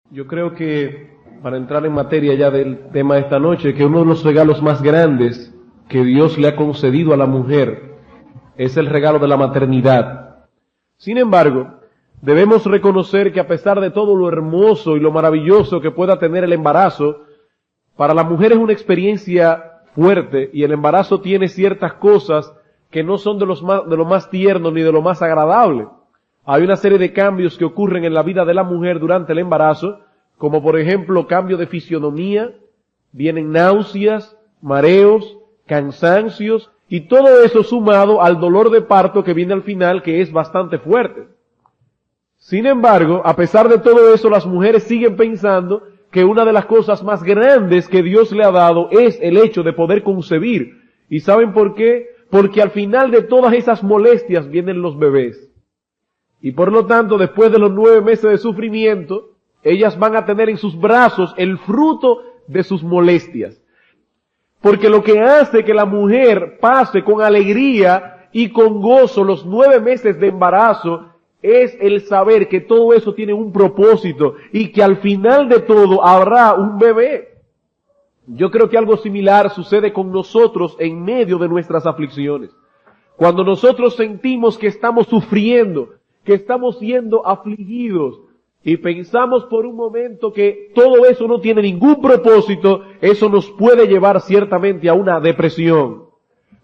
Yo creo que, para entrar en materia ya del tema de esta noche, que uno de los regalos más grandes que Dios le ha concedido a la mujer es el regalo de la maternidad. Sin embargo, debemos reconocer que a pesar de todo lo hermoso y lo maravilloso que pueda tener el embarazo, para la mujer es una experiencia fuerte y el embarazo tiene ciertas cosas que no son de lo más tierno ni de lo más agradable. Hay una serie de cambios que ocurren en la vida de la mujer durante el embarazo, como por ejemplo cambio de fisionomía, vienen náuseas, mareos, cansancios, y todo eso sumado al dolor de parto que viene al final, que es bastante fuerte. Sin embargo, a pesar de todo eso, las mujeres siguen pensando que una de las cosas más grandes que Dios le ha dado es el hecho de poder concebir. ¿Y saben por qué? Porque al final de todas esas molestias vienen los bebés. Y por lo tanto, después de los 9 meses de sufrimiento, ellas van a tener en sus brazos el fruto de sus molestias. Porque lo que hace que la mujer pase con alegría y con gozo los 9 meses de embarazo es el saber que todo eso tiene un propósito y que al final de todo habrá un bebé. Yo creo que algo similar sucede con nosotros en medio de nuestras aflicciones. Cuando nosotros sentimos que estamos sufriendo, que estamos siendo afligidos, y pensamos por un momento que todo eso no tiene ningún propósito, eso nos puede llevar ciertamente a una depresión.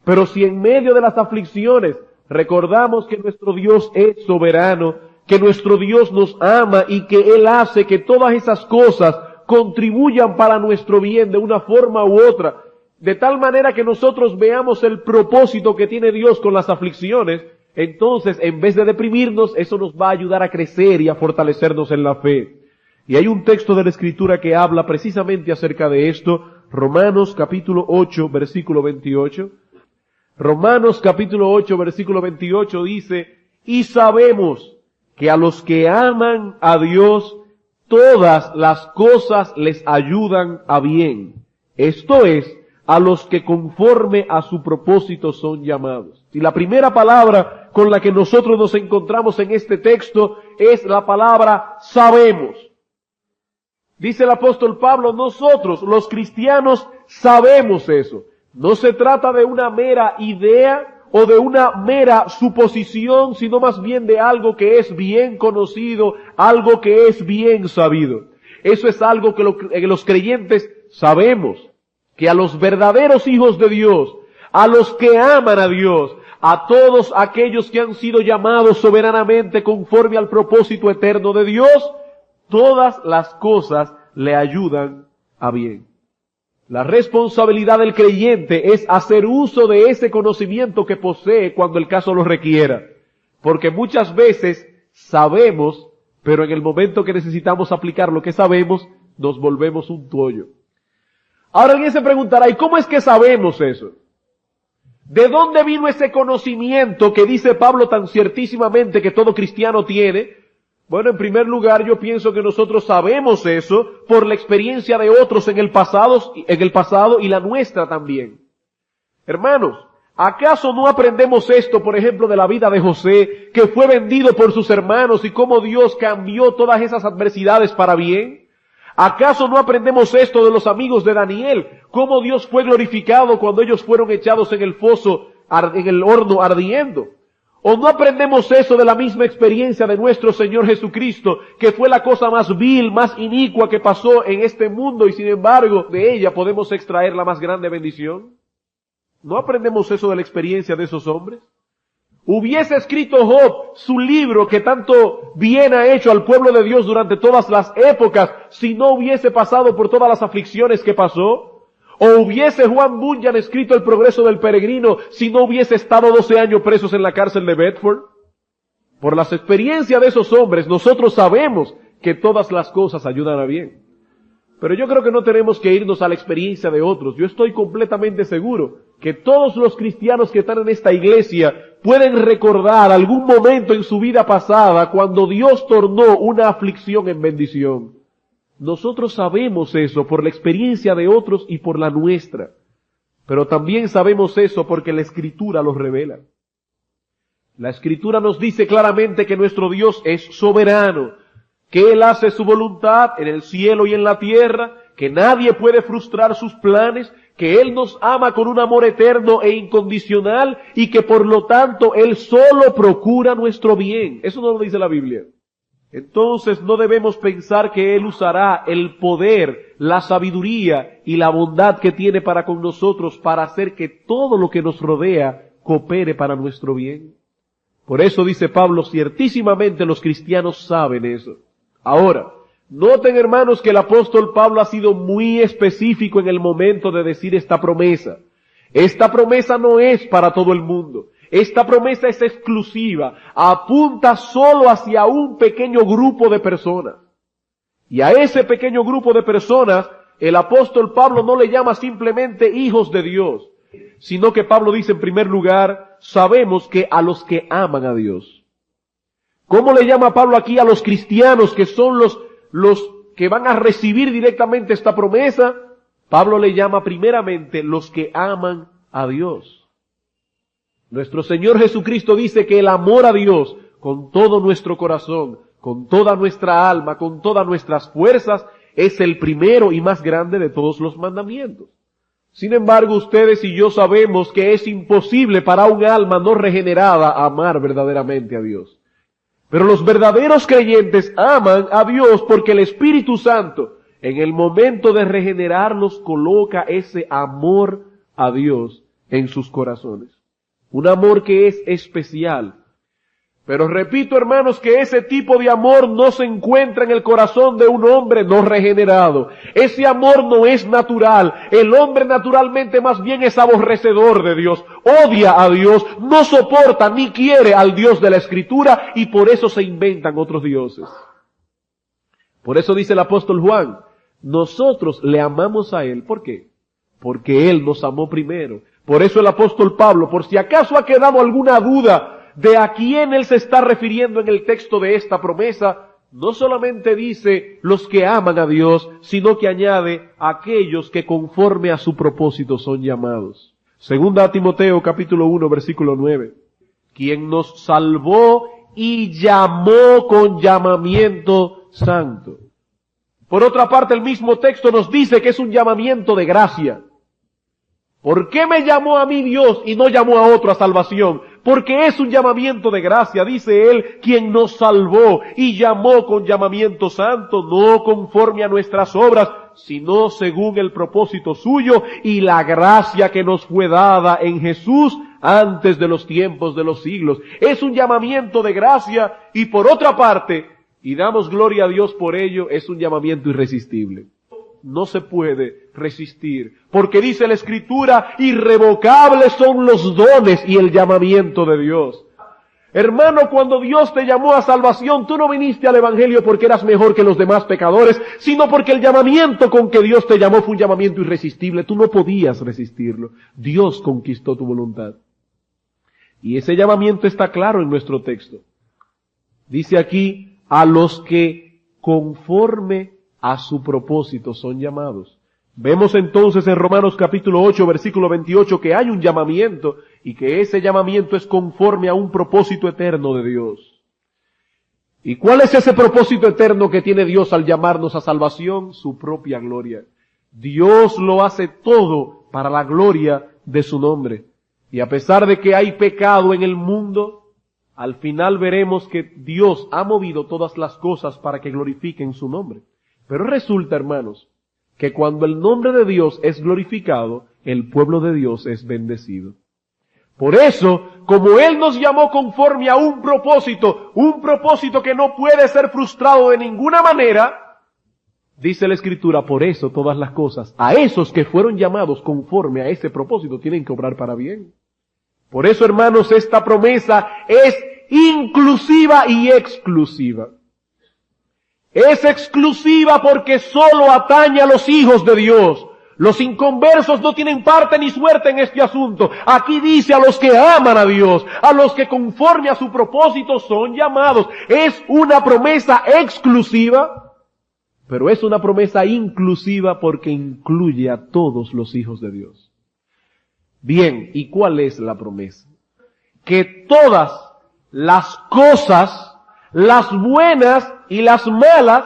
Pero si en medio de las aflicciones recordamos que nuestro Dios es soberano, que nuestro Dios nos ama y que Él hace que todas esas cosas contribuyan para nuestro bien de una forma u otra, de tal manera que nosotros veamos el propósito que tiene Dios con las aflicciones, entonces, en vez de deprimirnos, eso nos va a ayudar a crecer y a fortalecernos en la fe. Y hay un texto de la Escritura que habla precisamente acerca de esto, Romanos capítulo 8, versículo 28. Romanos capítulo 8, versículo 28 dice, y sabemos que a los que aman a Dios, todas las cosas les ayudan a bien. Esto es, a los que conforme a su propósito son llamados. Y la primera palabra con la que nosotros nos encontramos en este texto es la palabra sabemos. Dice el apóstol Pablo, nosotros, los cristianos, sabemos eso. No se trata de una mera idea o de una mera suposición, sino más bien de algo que es bien conocido, algo que es bien sabido. Eso es algo que los creyentes sabemos. Que a los verdaderos hijos de Dios, a los que aman a Dios, a todos aquellos que han sido llamados soberanamente conforme al propósito eterno de Dios, todas las cosas le ayudan a bien. La responsabilidad del creyente es hacer uso de ese conocimiento que posee cuando el caso lo requiera. Porque muchas veces sabemos, pero en el momento que necesitamos aplicar lo que sabemos, nos volvemos un tollo. Ahora alguien se preguntará, ¿y cómo es que sabemos eso? ¿De dónde vino ese conocimiento que dice Pablo tan ciertísimamente que todo cristiano tiene? Bueno, en primer lugar, yo pienso que nosotros sabemos eso por la experiencia de otros en el pasado y la nuestra también. Hermanos, ¿acaso no aprendemos esto, por ejemplo, de la vida de José, que fue vendido por sus hermanos y cómo Dios cambió todas esas adversidades para bien? ¿Acaso no aprendemos esto de los amigos de Daniel? ¿Cómo Dios fue glorificado cuando ellos fueron echados en el foso, en el horno ardiendo? ¿O no aprendemos eso de la misma experiencia de nuestro Señor Jesucristo, que fue la cosa más vil, más inicua que pasó en este mundo y sin embargo de ella podemos extraer la más grande bendición? ¿No aprendemos eso de la experiencia de esos hombres? ¿Hubiese escrito Job su libro que tanto bien ha hecho al pueblo de Dios durante todas las épocas si no hubiese pasado por todas las aflicciones que pasó? ¿O hubiese Juan Bunyan escrito El progreso del peregrino si no hubiese estado 12 años presos en la cárcel de Bedford? Por las experiencias de esos hombres nosotros sabemos que todas las cosas ayudan a bien. Pero yo creo que no tenemos que irnos a la experiencia de otros. Yo estoy completamente seguro que todos los cristianos que están en esta iglesia pueden recordar algún momento en su vida pasada cuando Dios tornó una aflicción en bendición. Nosotros sabemos eso por la experiencia de otros y por la nuestra. Pero también sabemos eso porque la Escritura lo revela. La Escritura nos dice claramente que nuestro Dios es soberano, que Él hace su voluntad en el cielo y en la tierra, que nadie puede frustrar sus planes, que Él nos ama con un amor eterno e incondicional y que por lo tanto Él solo procura nuestro bien. Eso no lo dice la Biblia. Entonces no debemos pensar que Él usará el poder, la sabiduría y la bondad que tiene para con nosotros para hacer que todo lo que nos rodea coopere para nuestro bien. Por eso dice Pablo, ciertísimamente los cristianos saben eso. Ahora, noten, hermanos, que el apóstol Pablo ha sido muy específico en el momento de decir esta promesa. Esta promesa no es para todo el mundo. Esta promesa es exclusiva. Apunta solo hacia un pequeño grupo de personas. Y a ese pequeño grupo de personas, el apóstol Pablo no le llama simplemente hijos de Dios, sino que Pablo dice en primer lugar, sabemos que a los que aman a Dios. ¿Cómo le llama Pablo aquí a los cristianos que son los que van a recibir directamente esta promesa? Pablo le llama primeramente los que aman a Dios. Nuestro Señor Jesucristo dice que el amor a Dios con todo nuestro corazón, con toda nuestra alma, con todas nuestras fuerzas, es el primero y más grande de todos los mandamientos. Sin embargo, ustedes y yo sabemos que es imposible para un alma no regenerada amar verdaderamente a Dios. Pero los verdaderos creyentes aman a Dios porque el Espíritu Santo, en el momento de regenerarlos, coloca ese amor a Dios en sus corazones. Un amor que es especial. Pero repito, hermanos, que ese tipo de amor no se encuentra en el corazón de un hombre no regenerado. Ese amor no es natural. El hombre naturalmente más bien es aborrecedor de Dios, odia a Dios, no soporta ni quiere al Dios de la Escritura y por eso se inventan otros dioses. Por eso dice el apóstol Juan, nosotros le amamos a Él. ¿Por qué? Porque Él nos amó primero. Por eso el apóstol Pablo, por si acaso ha quedado alguna duda de a quién él se está refiriendo en el texto de esta promesa, no solamente dice los que aman a Dios, sino que añade aquellos que conforme a su propósito son llamados. Segunda a Timoteo capítulo 1 versículo 9. Quien nos salvó y llamó con llamamiento santo. Por otra parte, el mismo texto nos dice que es un llamamiento de gracia. ¿Por qué me llamó a mí Dios y no llamó a otro a salvación? Porque es un llamamiento de gracia, dice Él, quien nos salvó y llamó con llamamiento santo, no conforme a nuestras obras, sino según el propósito suyo y la gracia que nos fue dada en Jesús antes de los tiempos de los siglos. Es un llamamiento de gracia y por otra parte, y damos gloria a Dios por ello, es un llamamiento irresistible. No se puede resistir, porque dice la Escritura, irrevocables son los dones y el llamamiento de Dios. Hermano, cuando Dios te llamó a salvación, tú no viniste al Evangelio porque eras mejor que los demás pecadores, sino porque el llamamiento con que Dios te llamó fue un llamamiento irresistible. Tú no podías resistirlo. Dios conquistó tu voluntad. Y ese llamamiento está claro en nuestro texto. Dice aquí, a los que conforme a su propósito son llamados. Vemos entonces en Romanos capítulo 8, versículo 28, que hay un llamamiento y que ese llamamiento es conforme a un propósito eterno de Dios. ¿Y cuál es ese propósito eterno que tiene Dios al llamarnos a salvación? Su propia gloria. Dios lo hace todo para la gloria de su nombre. Y a pesar de que hay pecado en el mundo, al final veremos que Dios ha movido todas las cosas para que glorifiquen su nombre. Pero resulta, hermanos, que cuando el nombre de Dios es glorificado, el pueblo de Dios es bendecido. Por eso, como Él nos llamó conforme a un propósito que no puede ser frustrado de ninguna manera, dice la Escritura, por eso todas las cosas, a esos que fueron llamados conforme a ese propósito, tienen que obrar para bien. Por eso, hermanos, esta promesa es inclusiva y exclusiva. Es exclusiva porque solo atañe a los hijos de Dios. Los inconversos no tienen parte ni suerte en este asunto. Aquí dice a los que aman a Dios, a los que conforme a su propósito son llamados. Es una promesa exclusiva, pero es una promesa inclusiva porque incluye a todos los hijos de Dios. Bien, ¿y cuál es la promesa? Que todas las cosas, las buenas y las malas,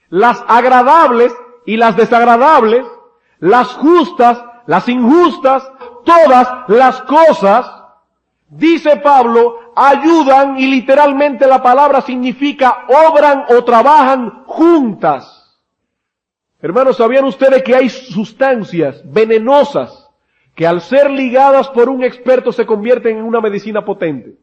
las agradables y las desagradables, las justas, las injustas, todas las cosas, dice Pablo, ayudan, y literalmente la palabra significa obran o trabajan juntas. Hermanos, ¿sabían ustedes que hay sustancias venenosas que al ser ligadas por un experto se convierten en una medicina potente?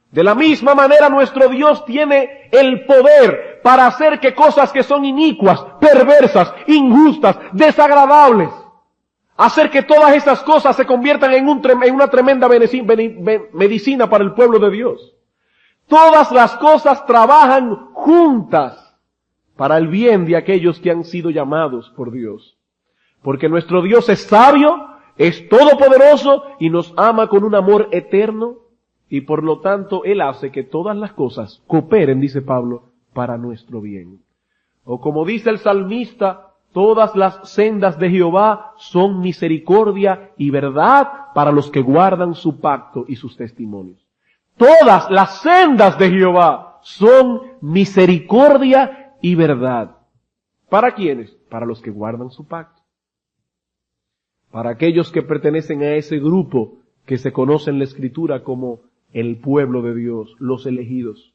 De la misma manera nuestro Dios tiene el poder para hacer que cosas que son inicuas, perversas, injustas, desagradables, hacer que todas esas cosas se conviertan en una tremenda medicina para el pueblo de Dios. Todas las cosas trabajan juntas para el bien de aquellos que han sido llamados por Dios. Porque nuestro Dios es sabio, es todopoderoso y nos ama con un amor eterno, y por lo tanto Él hace que todas las cosas cooperen, dice Pablo, para nuestro bien. O como dice el salmista, todas las sendas de Jehová son misericordia y verdad para los que guardan su pacto y sus testimonios. Todas las sendas de Jehová son misericordia y verdad. ¿Para quiénes? Para los que guardan su pacto. Para aquellos que pertenecen a ese grupo que se conoce en la Escritura como el pueblo de Dios, los elegidos.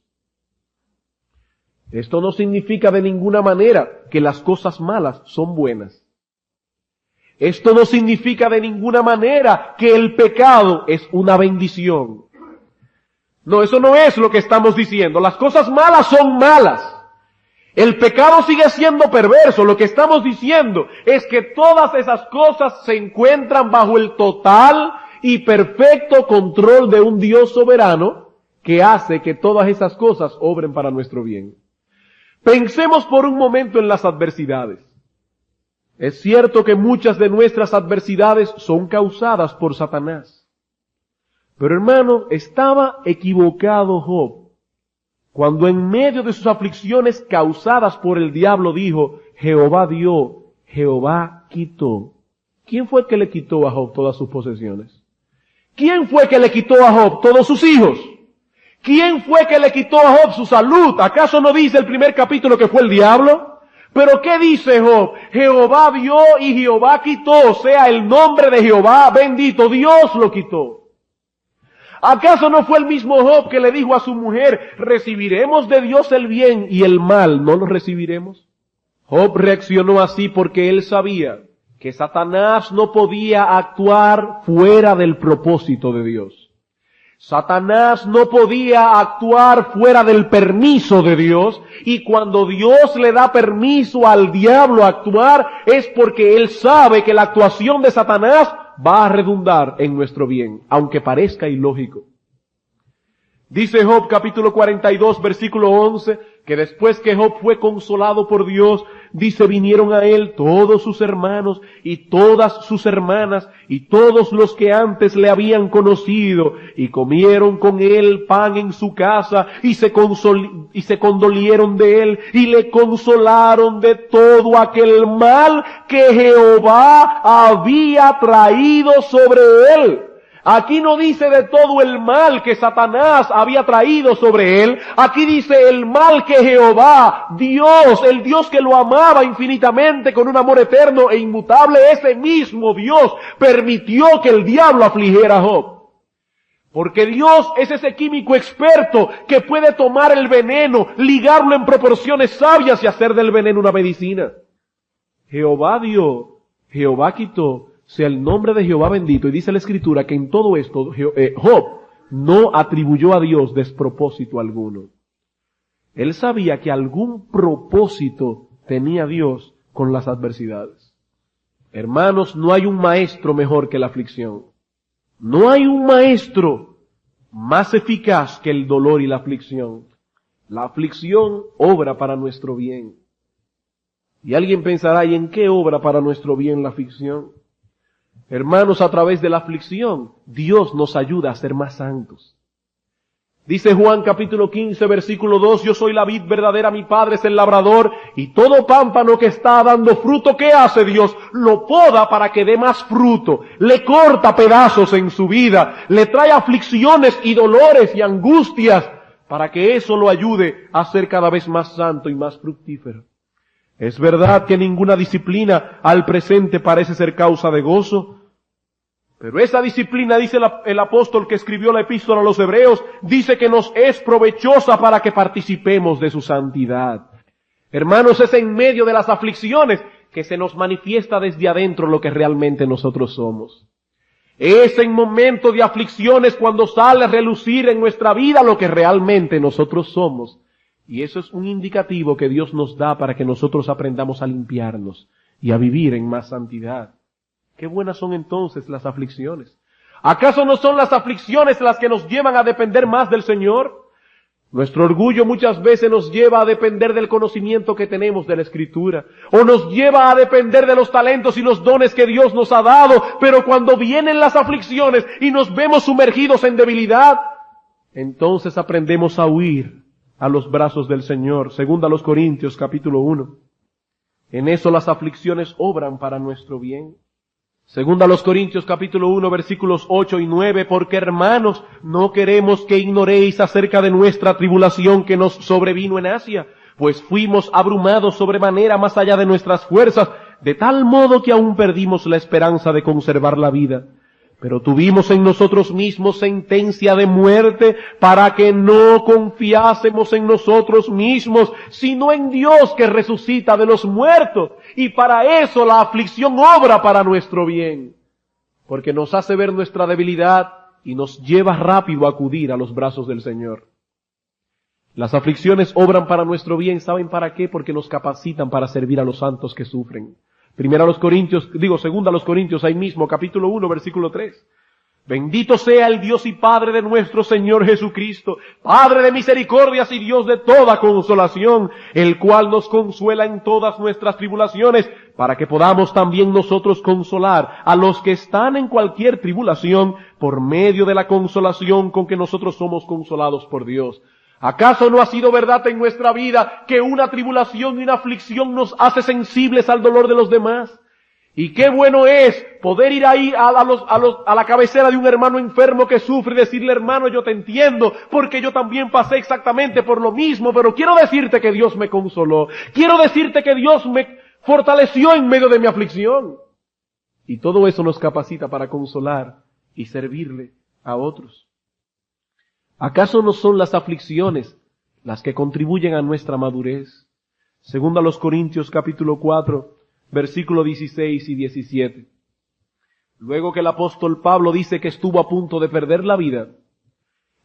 Esto no significa de ninguna manera que las cosas malas son buenas. Esto no significa de ninguna manera que el pecado es una bendición. No, eso no es lo que estamos diciendo. Las cosas malas son malas. El pecado sigue siendo perverso. Lo que estamos diciendo es que todas esas cosas se encuentran bajo el total y perfecto control de un Dios soberano que hace que todas esas cosas obren para nuestro bien. Pensemos por un momento en las adversidades. Es cierto que muchas de nuestras adversidades son causadas por Satanás. Pero hermano, estaba equivocado Job cuando en medio de sus aflicciones causadas por el diablo dijo, Jehová dio, Jehová quitó. ¿Quién fue el que le quitó a Job todas sus posesiones? ¿Quién fue que le quitó a Job todos sus hijos? ¿Quién fue que le quitó a Job su salud? ¿Acaso no dice el primer capítulo que fue el diablo? ¿Pero qué dice Job? Jehová dio y Jehová quitó, o sea, el nombre de Jehová bendito, Dios lo quitó. ¿Acaso no fue el mismo Job que le dijo a su mujer, recibiremos de Dios el bien y el mal no lo recibiremos? Job reaccionó así porque él sabía que Satanás no podía actuar fuera del propósito de Dios. Satanás no podía actuar fuera del permiso de Dios, y cuando Dios le da permiso al diablo a actuar es porque él sabe que la actuación de Satanás va a redundar en nuestro bien, aunque parezca ilógico. Dice Job capítulo 42 versículo 11, que después que Job fue consolado por Dios, dice, vinieron a él todos sus hermanos y todas sus hermanas y todos los que antes le habían conocido, y comieron con él pan en su casa y se condolieron de él y le consolaron de todo aquel mal que Jehová había traído sobre él. Aquí no dice de todo el mal que Satanás había traído sobre él. Aquí dice el mal que Jehová, Dios, el Dios que lo amaba infinitamente con un amor eterno e inmutable, ese mismo Dios permitió que el diablo afligiera a Job. Porque Dios es ese químico experto que puede tomar el veneno, ligarlo en proporciones sabias y hacer del veneno una medicina. Jehová dio, Jehová quitó, sea el nombre de Jehová bendito. Y dice la Escritura que en todo esto Job no atribuyó a Dios despropósito alguno. Él sabía que algún propósito tenía Dios con las adversidades. Hermanos, no hay un maestro mejor que la aflicción. No hay un maestro más eficaz que el dolor y la aflicción. La aflicción obra para nuestro bien. Y alguien pensará, ¿y en qué obra para nuestro bien la aflicción? Hermanos, a través de la aflicción, Dios nos ayuda a ser más santos. Dice Juan capítulo 15, versículo 2, yo soy la vid verdadera, mi Padre es el labrador, y todo pámpano que está dando fruto, ¿qué hace Dios? Lo poda para que dé más fruto, le corta pedazos en su vida, le trae aflicciones y dolores y angustias para que eso lo ayude a ser cada vez más santo y más fructífero. Es verdad que ninguna disciplina al presente parece ser causa de gozo, pero esa disciplina, dice el apóstol que escribió la epístola a los Hebreos, dice que nos es provechosa para que participemos de su santidad. Hermanos, es en medio de las aflicciones que se nos manifiesta desde adentro lo que realmente nosotros somos. Es en momentos de aflicciones cuando sale a relucir en nuestra vida lo que realmente nosotros somos. Y eso es un indicativo que Dios nos da para que nosotros aprendamos a limpiarnos y a vivir en más santidad. Qué buenas son entonces las aflicciones. ¿Acaso no son las aflicciones las que nos llevan a depender más del Señor? Nuestro orgullo muchas veces nos lleva a depender del conocimiento que tenemos de la Escritura, o nos lleva a depender de los talentos y los dones que Dios nos ha dado, pero cuando vienen las aflicciones y nos vemos sumergidos en debilidad, entonces aprendemos a huir a los brazos del Señor. Segunda a los Corintios capítulo 1. En eso las aflicciones obran para nuestro bien. Segunda a los Corintios capítulo 1 versículos 8 y 9, porque hermanos, no queremos que ignoréis acerca de nuestra tribulación que nos sobrevino en Asia, pues fuimos abrumados sobremanera más allá de nuestras fuerzas, de tal modo que aún perdimos la esperanza de conservar la vida. Pero tuvimos en nosotros mismos sentencia de muerte para que no confiásemos en nosotros mismos, sino en Dios que resucita de los muertos. Y para eso la aflicción obra para nuestro bien, porque nos hace ver nuestra debilidad y nos lleva rápido a acudir a los brazos del Señor. Las aflicciones obran para nuestro bien, ¿saben para qué? Porque nos capacitan para servir a los santos que sufren. Segunda a los Corintios, ahí mismo, capítulo 1, versículo 3. Bendito sea el Dios y Padre de nuestro Señor Jesucristo, Padre de misericordias y Dios de toda consolación, el cual nos consuela en todas nuestras tribulaciones, para que podamos también nosotros consolar a los que están en cualquier tribulación, por medio de la consolación con que nosotros somos consolados por Dios. ¿Acaso no ha sido verdad en nuestra vida que una tribulación y una aflicción nos hace sensibles al dolor de los demás? Y qué bueno es poder ir ahí a la cabecera de un hermano enfermo que sufre y decirle: hermano, yo te entiendo, porque yo también pasé exactamente por lo mismo, pero quiero decirte que Dios me consoló. Quiero decirte que Dios me fortaleció en medio de mi aflicción. Y todo eso nos capacita para consolar y servirle a otros. ¿Acaso no son las aflicciones las que contribuyen a nuestra madurez? Segunda a los Corintios capítulo 4, versículo 16 y 17. Luego que el apóstol Pablo dice que estuvo a punto de perder la vida,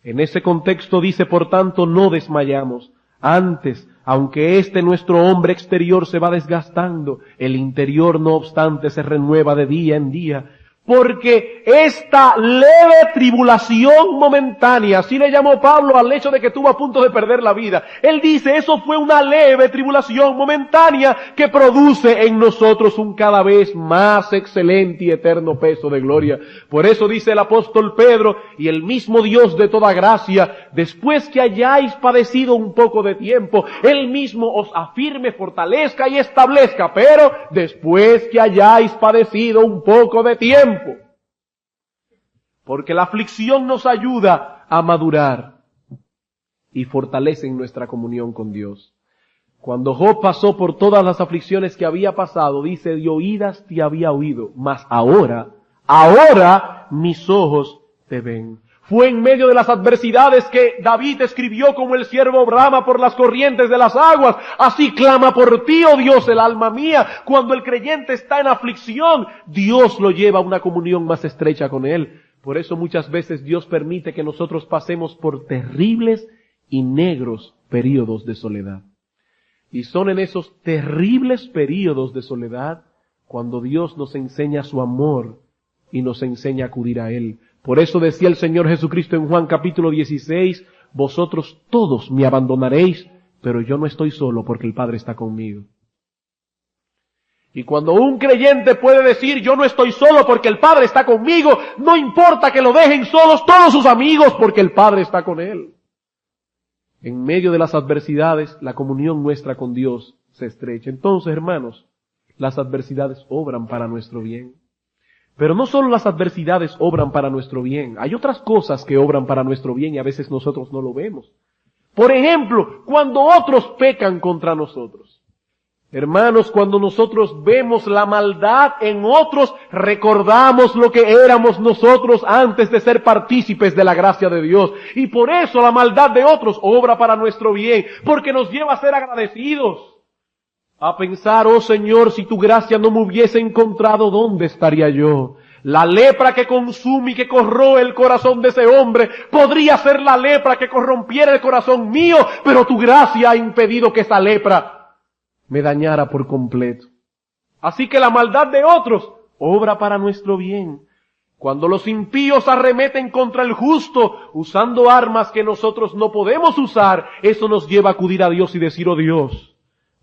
en ese contexto dice: por tanto no desmayamos. Antes, aunque nuestro hombre exterior se va desgastando, el interior no obstante se renueva de día en día. Porque esta leve tribulación momentánea, así le llamó Pablo al hecho de que estuvo a punto de perder la vida. Él dice, eso fue una leve tribulación momentánea que produce en nosotros un cada vez más excelente y eterno peso de gloria. Por eso dice el apóstol Pedro: y el mismo Dios de toda gracia, después que hayáis padecido un poco de tiempo, Él mismo os afirme, fortalezca y establezca. Pero después que hayáis padecido un poco de tiempo, porque la aflicción nos ayuda a madurar y fortalece en nuestra comunión con Dios. Cuando Job pasó por todas las aflicciones que había pasado, dice: de oídas te había oído, mas ahora mis ojos te ven. Fue en medio de las adversidades que David escribió: como el ciervo brama por las corrientes de las aguas, así clama por ti, oh Dios, el alma mía. Cuando el creyente está en aflicción, Dios lo lleva a una comunión más estrecha con Él. Por eso muchas veces Dios permite que nosotros pasemos por terribles y negros períodos de soledad. Y son en esos terribles períodos de soledad cuando Dios nos enseña su amor y nos enseña a acudir a Él. Por eso decía el Señor Jesucristo en Juan capítulo 16, vosotros todos me abandonaréis, pero yo no estoy solo porque el Padre está conmigo. Y cuando un creyente puede decir, yo no estoy solo porque el Padre está conmigo, no importa que lo dejen solos todos sus amigos porque el Padre está con él. En medio de las adversidades, la comunión nuestra con Dios se estrecha. Entonces, hermanos, las adversidades obran para nuestro bien. Pero no solo las adversidades obran para nuestro bien, hay otras cosas que obran para nuestro bien y a veces nosotros no lo vemos. Por ejemplo, cuando otros pecan contra nosotros. Hermanos, cuando nosotros vemos la maldad en otros, recordamos lo que éramos nosotros antes de ser partícipes de la gracia de Dios. Y por eso la maldad de otros obra para nuestro bien, porque nos lleva a ser agradecidos. A pensar, oh Señor, si tu gracia no me hubiese encontrado, ¿dónde estaría yo? La lepra que consume y que corroe el corazón de ese hombre podría ser la lepra que corrompiera el corazón mío, pero tu gracia ha impedido que esa lepra me dañara por completo. Así que la maldad de otros obra para nuestro bien. Cuando los impíos arremeten contra el justo, usando armas que nosotros no podemos usar, eso nos lleva a acudir a Dios y decir, oh Dios,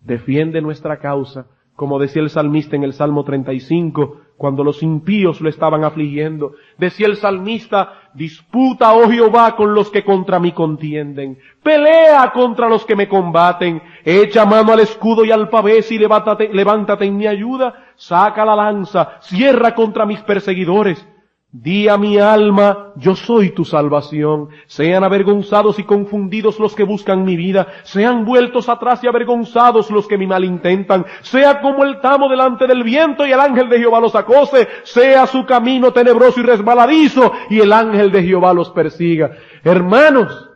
defiende nuestra causa, como decía el salmista en el Salmo 35, cuando los impíos lo estaban afligiendo. Decía el salmista, disputa, oh Jehová, con los que contra mí contienden. Pelea contra los que me combaten. Echa mano al escudo y al pavés y levántate en mi ayuda. Saca la lanza, cierra contra mis perseguidores. Di a mi alma, yo soy tu salvación. Sean avergonzados y confundidos los que buscan mi vida. Sean vueltos atrás y avergonzados los que mi mal intentan. Sea como el tamo delante del viento y el ángel de Jehová los acose. Sea su camino tenebroso y resbaladizo y el ángel de Jehová los persiga. Hermanos,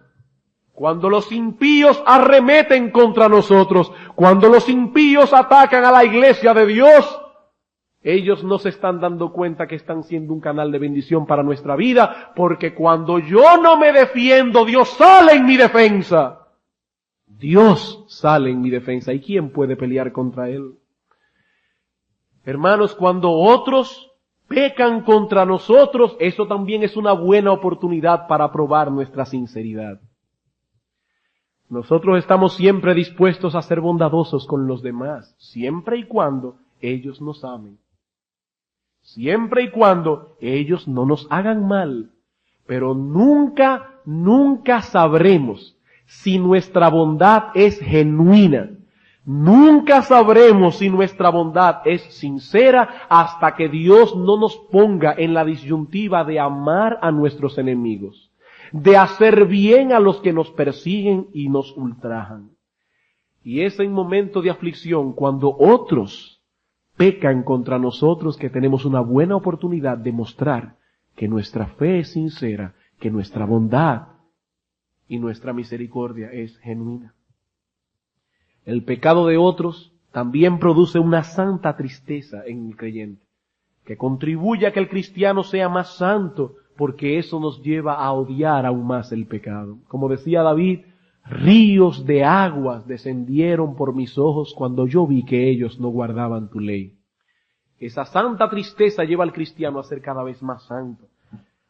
cuando los impíos arremeten contra nosotros, cuando los impíos atacan a la iglesia de Dios, ellos no se están dando cuenta que están siendo un canal de bendición para nuestra vida, porque cuando yo no me defiendo, Dios sale en mi defensa. Dios sale en mi defensa. ¿Y quién puede pelear contra Él? Hermanos, cuando otros pecan contra nosotros, eso también es una buena oportunidad para probar nuestra sinceridad. Nosotros estamos siempre dispuestos a ser bondadosos con los demás, siempre y cuando ellos nos amen. Siempre y cuando ellos no nos hagan mal. Pero nunca sabremos si nuestra bondad es genuina. Nunca sabremos si nuestra bondad es sincera hasta que Dios no nos ponga en la disyuntiva de amar a nuestros enemigos, de hacer bien a los que nos persiguen y nos ultrajan. Y es en momento de aflicción, cuando otros pecan contra nosotros, que tenemos una buena oportunidad de mostrar que nuestra fe es sincera, que nuestra bondad y nuestra misericordia es genuina. El pecado de otros también produce una santa tristeza en el creyente, que contribuye a que el cristiano sea más santo, porque eso nos lleva a odiar aún más el pecado. Como decía David, ríos de aguas descendieron por mis ojos cuando yo vi que ellos no guardaban tu ley. Esa santa tristeza lleva al cristiano a ser cada vez más santo.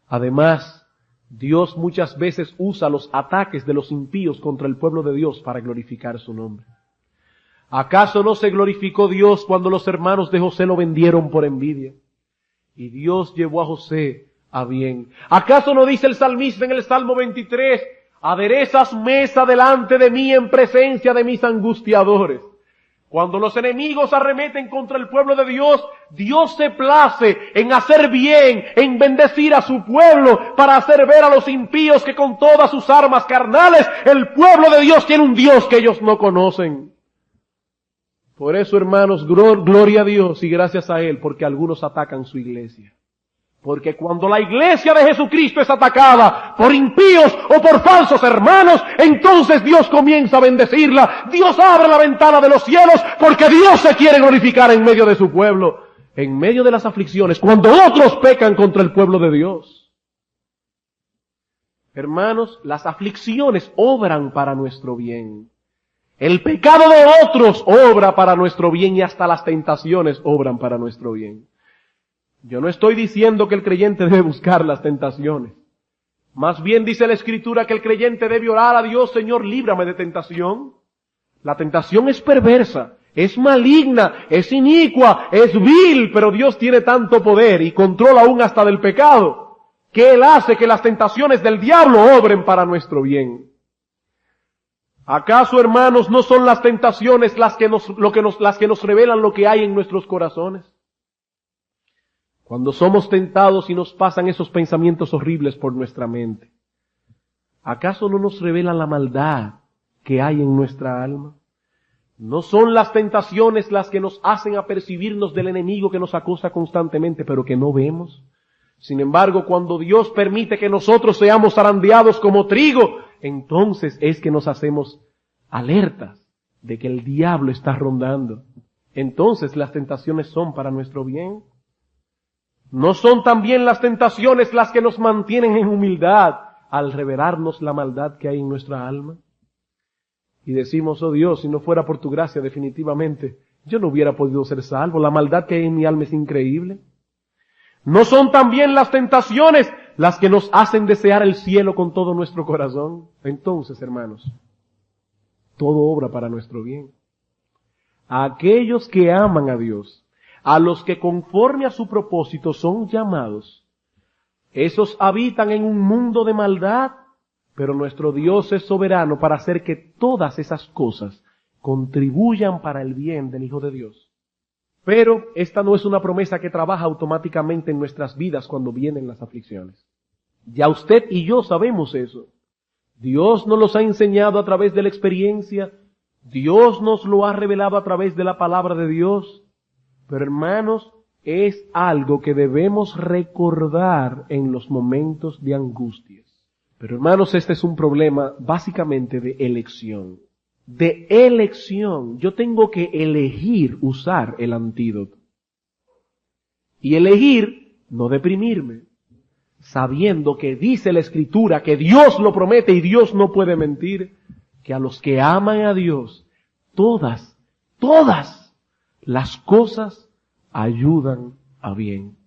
Además, Dios muchas veces usa los ataques de los impíos contra el pueblo de Dios para glorificar su nombre. ¿Acaso no se glorificó Dios cuando los hermanos de José lo vendieron por envidia? Y Dios llevó a José a bien. ¿Acaso no dice el salmista en el Salmo 23, aderezas mesa delante de mí en presencia de mis angustiadores? Cuando los enemigos arremeten contra el pueblo de Dios, Dios se place en hacer bien, en bendecir a su pueblo, para hacer ver a los impíos que con todas sus armas carnales, el pueblo de Dios tiene un Dios que ellos no conocen. Por eso, hermanos, gloria a Dios y gracias a Él, porque algunos atacan su iglesia. Porque cuando la iglesia de Jesucristo es atacada por impíos o por falsos hermanos, entonces Dios comienza a bendecirla. Dios abre la ventana de los cielos porque Dios se quiere glorificar en medio de su pueblo. En medio de las aflicciones, cuando otros pecan contra el pueblo de Dios. Hermanos, las aflicciones obran para nuestro bien. El pecado de otros obra para nuestro bien y hasta las tentaciones obran para nuestro bien. Yo no estoy diciendo que el creyente debe buscar las tentaciones. Más bien dice la Escritura que el creyente debe orar a Dios, Señor, líbrame de tentación. La tentación es perversa, es maligna, es inicua, es vil, pero Dios tiene tanto poder y controla aún hasta del pecado, que Él hace que las tentaciones del diablo obren para nuestro bien. ¿Acaso, hermanos, no son las tentaciones las que nos revelan lo que hay en nuestros corazones? Cuando somos tentados y nos pasan esos pensamientos horribles por nuestra mente. ¿Acaso no nos revela la maldad que hay en nuestra alma? No son las tentaciones las que nos hacen apercibirnos del enemigo que nos acosa constantemente, pero que no vemos. Sin embargo, cuando Dios permite que nosotros seamos zarandeados como trigo, entonces es que nos hacemos alertas de que el diablo está rondando. Entonces las tentaciones son para nuestro bien. ¿No son también las tentaciones las que nos mantienen en humildad al revelarnos la maldad que hay en nuestra alma? Y decimos, oh Dios, si no fuera por tu gracia, definitivamente, yo no hubiera podido ser salvo. La maldad que hay en mi alma es increíble. ¿No son también las tentaciones las que nos hacen desear el cielo con todo nuestro corazón? Entonces, hermanos, todo obra para nuestro bien. A aquellos que aman a Dios, a los que conforme a su propósito son llamados, esos habitan en un mundo de maldad, pero nuestro Dios es soberano para hacer que todas esas cosas contribuyan para el bien del Hijo de Dios. Pero esta no es una promesa que trabaja automáticamente en nuestras vidas cuando vienen las aflicciones. Ya usted y yo sabemos eso. Dios nos los ha enseñado a través de la experiencia. Dios nos lo ha revelado a través de la palabra de Dios. Pero hermanos, es algo que debemos recordar en los momentos de angustias. Pero hermanos, este es un problema básicamente de elección. De elección. Yo tengo que elegir usar el antídoto. Y elegir no deprimirme, sabiendo que dice la Escritura, que Dios lo promete y Dios no puede mentir, que a los que aman a Dios, todas las cosas ayudan a bien.